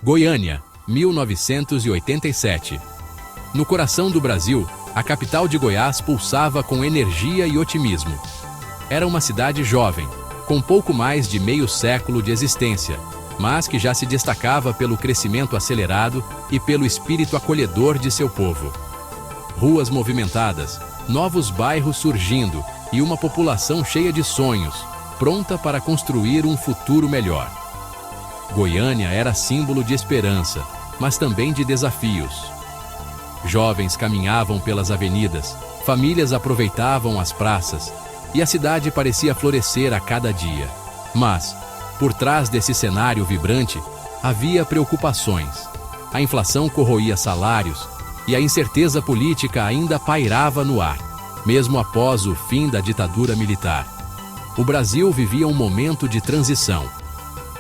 Goiânia, 1987. No coração do Brasil, a capital de Goiás pulsava com energia e otimismo. Era uma cidade jovem, com pouco mais de meio século de existência, mas que já se destacava pelo crescimento acelerado e pelo espírito acolhedor de seu povo. Ruas movimentadas, novos bairros surgindo e uma população cheia de sonhos, pronta para construir um futuro melhor. Goiânia era símbolo de esperança, mas também de desafios. Jovens caminhavam pelas avenidas, famílias aproveitavam as praças, e a cidade parecia florescer a cada dia. Mas, por trás desse cenário vibrante, havia preocupações. A inflação corroía salários e a incerteza política ainda pairava no ar, mesmo após o fim da ditadura militar. O Brasil vivia um momento de transição.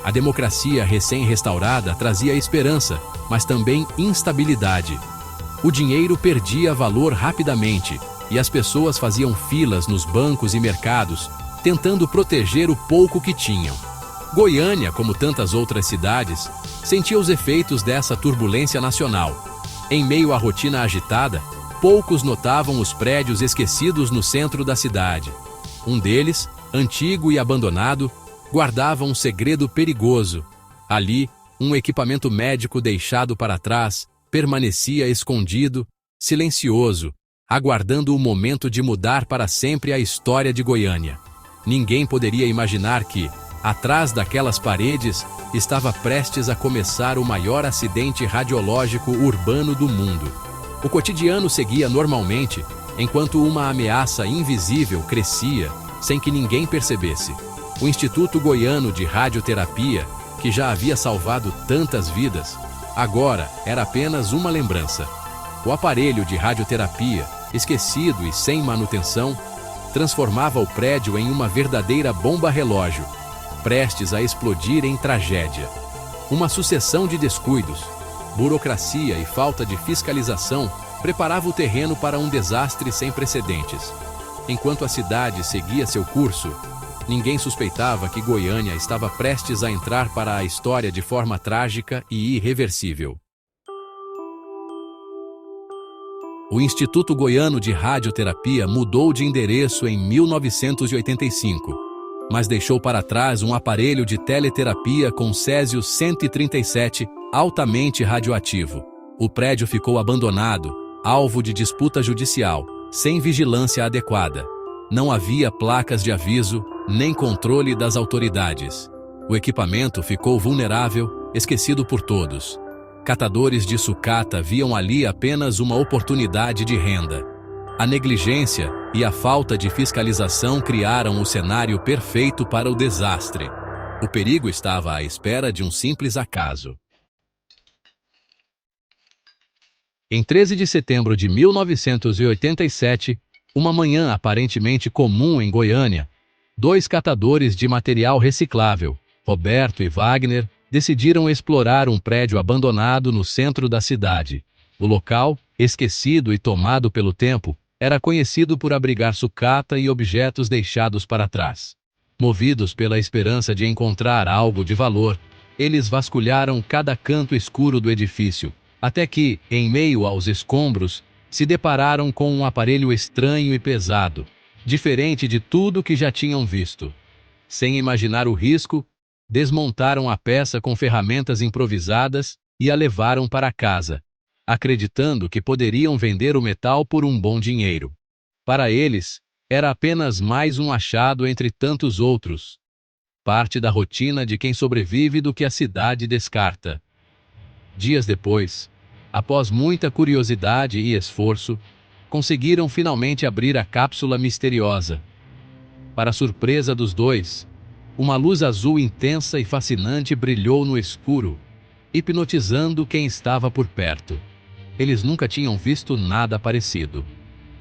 A democracia recém-restaurada trazia esperança, mas também instabilidade. O dinheiro perdia valor rapidamente e as pessoas faziam filas nos bancos e mercados, tentando proteger o pouco que tinham. Goiânia, como tantas outras cidades, sentia os efeitos dessa turbulência nacional. Em meio à rotina agitada, poucos notavam os prédios esquecidos no centro da cidade. Um deles, antigo e abandonado, guardava um segredo perigoso. Ali, um equipamento médico deixado para trás permanecia escondido, silencioso, aguardando o momento de mudar para sempre a história de Goiânia. Ninguém poderia imaginar que, atrás daquelas paredes, estava prestes a começar o maior acidente radiológico urbano do mundo. O cotidiano seguia normalmente, enquanto uma ameaça invisível crescia, sem que ninguém percebesse. O Instituto Goiano de Radioterapia, que já havia salvado tantas vidas, agora era apenas uma lembrança. O aparelho de radioterapia, esquecido e sem manutenção, transformava o prédio em uma verdadeira bomba-relógio, prestes a explodir em tragédia. Uma sucessão de descuidos, burocracia e falta de fiscalização preparava o terreno para um desastre sem precedentes. Enquanto a cidade seguia seu curso, ninguém suspeitava que Goiânia estava prestes a entrar para a história de forma trágica e irreversível. O Instituto Goiano de Radioterapia mudou de endereço em 1985, mas deixou para trás um aparelho de teleterapia com césio-137 altamente radioativo. O prédio ficou abandonado, alvo de disputa judicial, sem vigilância adequada. Não havia placas de aviso, nem controle das autoridades. O equipamento ficou vulnerável, esquecido por todos. Catadores de sucata viam ali apenas uma oportunidade de renda. A negligência e a falta de fiscalização criaram o cenário perfeito para o desastre. O perigo estava à espera de um simples acaso. Em 13 de setembro de 1987, uma manhã aparentemente comum em Goiânia, dois catadores de material reciclável, Roberto e Wagner, decidiram explorar um prédio abandonado no centro da cidade. O local, esquecido e tomado pelo tempo, era conhecido por abrigar sucata e objetos deixados para trás. Movidos pela esperança de encontrar algo de valor, eles vasculharam cada canto escuro do edifício, até que, em meio aos escombros, se depararam com um aparelho estranho e pesado, diferente de tudo que já tinham visto. Sem imaginar o risco, desmontaram a peça com ferramentas improvisadas e a levaram para casa, acreditando que poderiam vender o metal por um bom dinheiro. Para eles, era apenas mais um achado entre tantos outros, parte da rotina de quem sobrevive do que a cidade descarta. Dias depois, após muita curiosidade e esforço, conseguiram finalmente abrir a cápsula misteriosa. Para surpresa dos dois, uma luz azul intensa e fascinante brilhou no escuro, hipnotizando quem estava por perto. Eles nunca tinham visto nada parecido.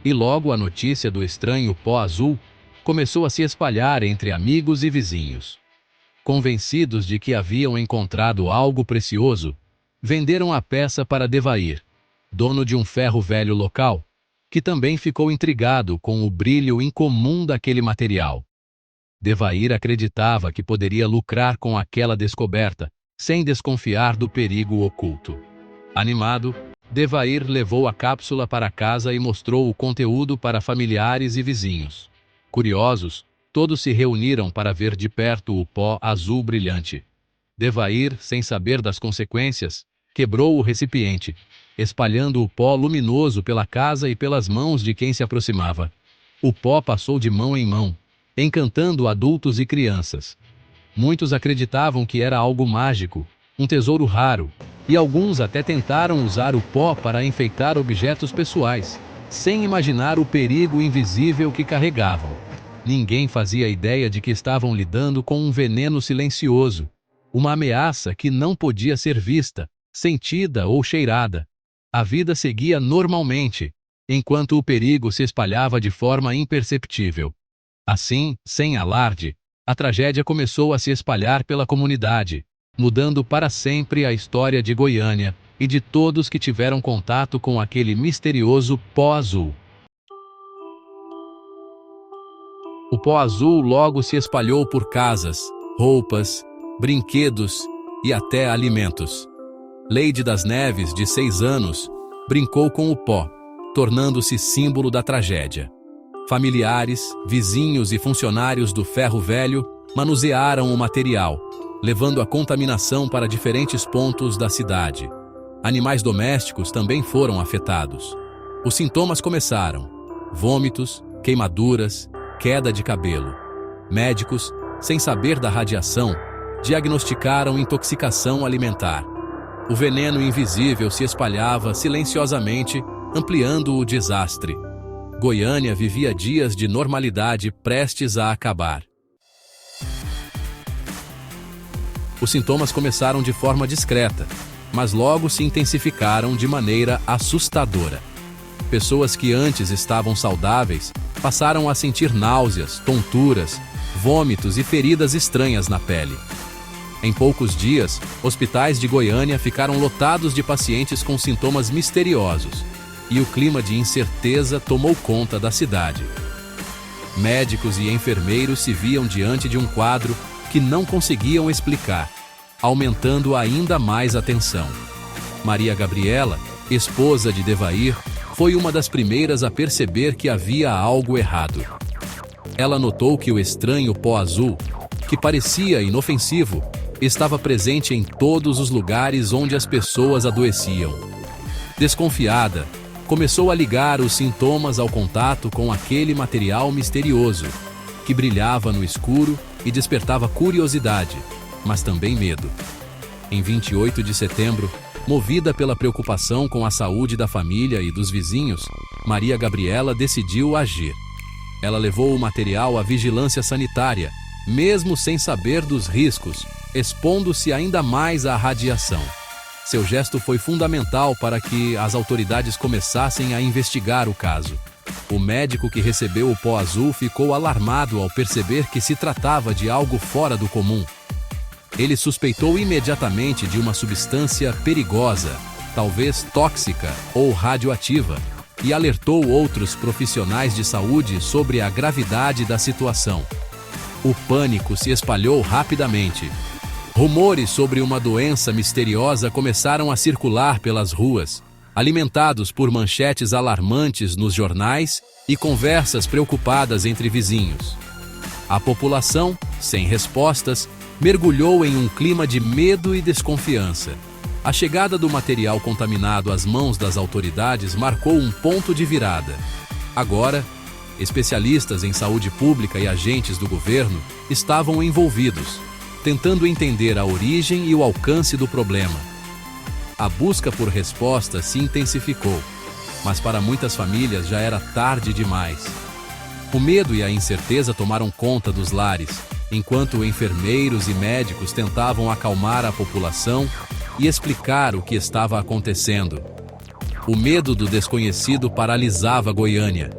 E logo a notícia do estranho pó azul começou a se espalhar entre amigos e vizinhos. Convencidos de que haviam encontrado algo precioso, venderam a peça para Devair, dono de um ferro velho local, que também ficou intrigado com o brilho incomum daquele material. Devair acreditava que poderia lucrar com aquela descoberta, sem desconfiar do perigo oculto. Animado, Devair levou a cápsula para casa e mostrou o conteúdo para familiares e vizinhos. Curiosos, todos se reuniram para ver de perto o pó azul brilhante. Devair, sem saber das consequências, quebrou o recipiente, espalhando o pó luminoso pela casa e pelas mãos de quem se aproximava. O pó passou de mão em mão, encantando adultos e crianças. Muitos acreditavam que era algo mágico, um tesouro raro, e alguns até tentaram usar o pó para enfeitar objetos pessoais, sem imaginar o perigo invisível que carregavam. Ninguém fazia ideia de que estavam lidando com um veneno silencioso, uma ameaça que não podia ser vista, sentida ou cheirada. A vida seguia normalmente, enquanto o perigo se espalhava de forma imperceptível. Assim, sem alarde, a tragédia começou a se espalhar pela comunidade, mudando para sempre a história de Goiânia e de todos que tiveram contato com aquele misterioso pó azul. O pó azul logo se espalhou por casas, roupas, brinquedos e até alimentos. Leide das Neves, de 6 anos, brincou com o pó, tornando-se símbolo da tragédia. Familiares, vizinhos e funcionários do Ferro Velho manusearam o material, levando a contaminação para diferentes pontos da cidade. Animais domésticos também foram afetados. Os sintomas começaram: vômitos, queimaduras, queda de cabelo. Médicos, sem saber da radiação, diagnosticaram intoxicação alimentar. O veneno invisível se espalhava silenciosamente, ampliando o desastre. Goiânia vivia dias de normalidade prestes a acabar. Os sintomas começaram de forma discreta, mas logo se intensificaram de maneira assustadora. Pessoas que antes estavam saudáveis passaram a sentir náuseas, tonturas, vômitos e feridas estranhas na pele. Em poucos dias, hospitais de Goiânia ficaram lotados de pacientes com sintomas misteriosos, e o clima de incerteza tomou conta da cidade. Médicos e enfermeiros se viam diante de um quadro que não conseguiam explicar, aumentando ainda mais a tensão. Maria Gabriela, esposa de Devair, foi uma das primeiras a perceber que havia algo errado. Ela notou que o estranho pó azul, que parecia inofensivo, estava presente em todos os lugares onde as pessoas adoeciam. Desconfiada, começou a ligar os sintomas ao contato com aquele material misterioso, que brilhava no escuro e despertava curiosidade, mas também medo. Em 28 de setembro, movida pela preocupação com a saúde da família e dos vizinhos, Maria Gabriela decidiu agir. Ela levou o material à vigilância sanitária, mesmo sem saber dos riscos, expondo-se ainda mais à radiação. Seu gesto foi fundamental para que as autoridades começassem a investigar o caso. O médico que recebeu o pó azul ficou alarmado ao perceber que se tratava de algo fora do comum. Ele suspeitou imediatamente de uma substância perigosa, talvez tóxica ou radioativa, e alertou outros profissionais de saúde sobre a gravidade da situação. O pânico se espalhou rapidamente. Rumores sobre uma doença misteriosa começaram a circular pelas ruas, alimentados por manchetes alarmantes nos jornais e conversas preocupadas entre vizinhos. A população, sem respostas, mergulhou em um clima de medo e desconfiança. A chegada do material contaminado às mãos das autoridades marcou um ponto de virada. Agora, especialistas em saúde pública e agentes do governo estavam envolvidos, tentando entender a origem e o alcance do problema. A busca por respostas se intensificou, mas para muitas famílias já era tarde demais. O medo e a incerteza tomaram conta dos lares, enquanto enfermeiros e médicos tentavam acalmar a população e explicar o que estava acontecendo. O medo do desconhecido paralisava Goiânia.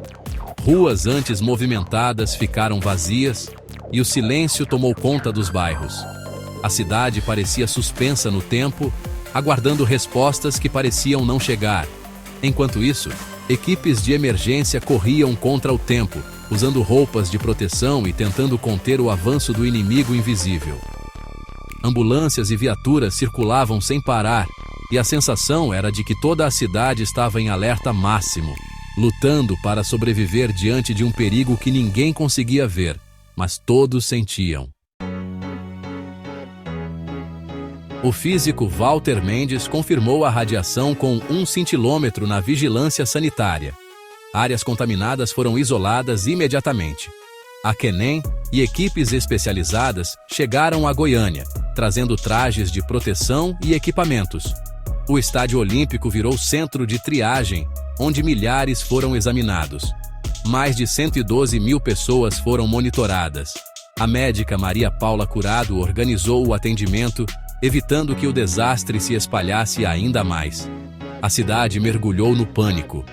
Ruas antes movimentadas ficaram vazias e o silêncio tomou conta dos bairros. A cidade parecia suspensa no tempo, aguardando respostas que pareciam não chegar. Enquanto isso, equipes de emergência corriam contra o tempo, usando roupas de proteção e tentando conter o avanço do inimigo invisível. Ambulâncias e viaturas circulavam sem parar, e a sensação era de que toda a cidade estava em alerta máximo, lutando para sobreviver diante de um perigo que ninguém conseguia ver, mas todos sentiam. O físico Walter Mendes confirmou a radiação com 1 cintilômetro na vigilância sanitária. Áreas contaminadas foram isoladas imediatamente. A QUENEM e equipes especializadas chegaram a Goiânia, trazendo trajes de proteção e equipamentos. O Estádio Olímpico virou centro de triagem, onde milhares foram examinados. Mais de 112 mil pessoas foram monitoradas. A médica Maria Paula Curado organizou o atendimento, evitando que o desastre se espalhasse ainda mais. A cidade mergulhou no pânico,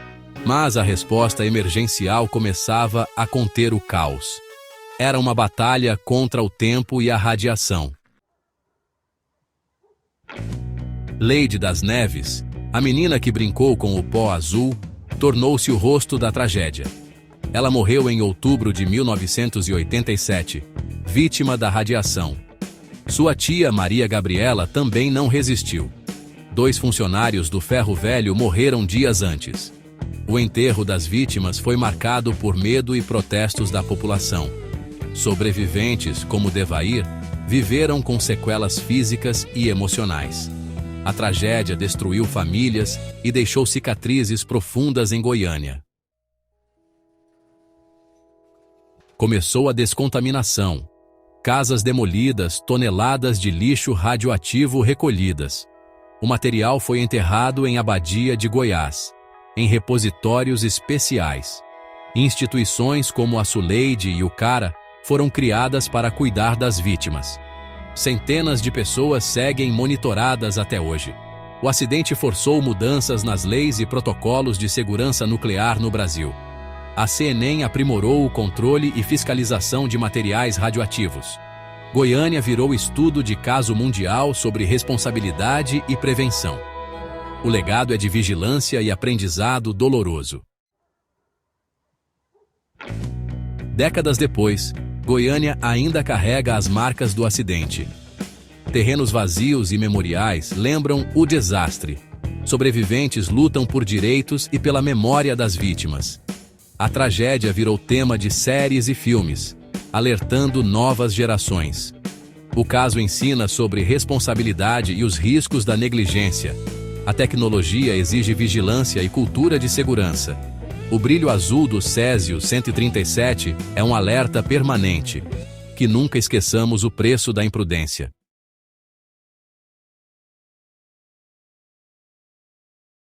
mas a resposta emergencial começava a conter o caos. Era uma batalha contra o tempo e a radiação. Leide das Neves, a menina que brincou com o pó azul, tornou-se o rosto da tragédia. Ela morreu em outubro de 1987, vítima da radiação. Sua tia Maria Gabriela também não resistiu. 2 funcionários do Ferro Velho morreram dias antes. O enterro das vítimas foi marcado por medo e protestos da população. Sobreviventes, como Devair, viveram com sequelas físicas e emocionais. A tragédia destruiu famílias e deixou cicatrizes profundas em Goiânia. Começou a descontaminação. Casas demolidas, toneladas de lixo radioativo recolhidas. O material foi enterrado em Abadia de Goiás, em repositórios especiais. Instituições como a Suleide e o Cara foram criadas para cuidar das vítimas. Centenas de pessoas seguem monitoradas até hoje. O acidente forçou mudanças nas leis e protocolos de segurança nuclear no Brasil. A CNEM aprimorou o controle e fiscalização de materiais radioativos. Goiânia virou estudo de caso mundial sobre responsabilidade e prevenção. O legado é de vigilância e aprendizado doloroso. Décadas depois, Goiânia ainda carrega as marcas do acidente. Terrenos vazios e memoriais lembram o desastre. Sobreviventes lutam por direitos e pela memória das vítimas. A tragédia virou tema de séries e filmes, alertando novas gerações. O caso ensina sobre responsabilidade e os riscos da negligência. A tecnologia exige vigilância e cultura de segurança. O brilho azul do Césio 137 é um alerta permanente. Que nunca esqueçamos o preço da imprudência.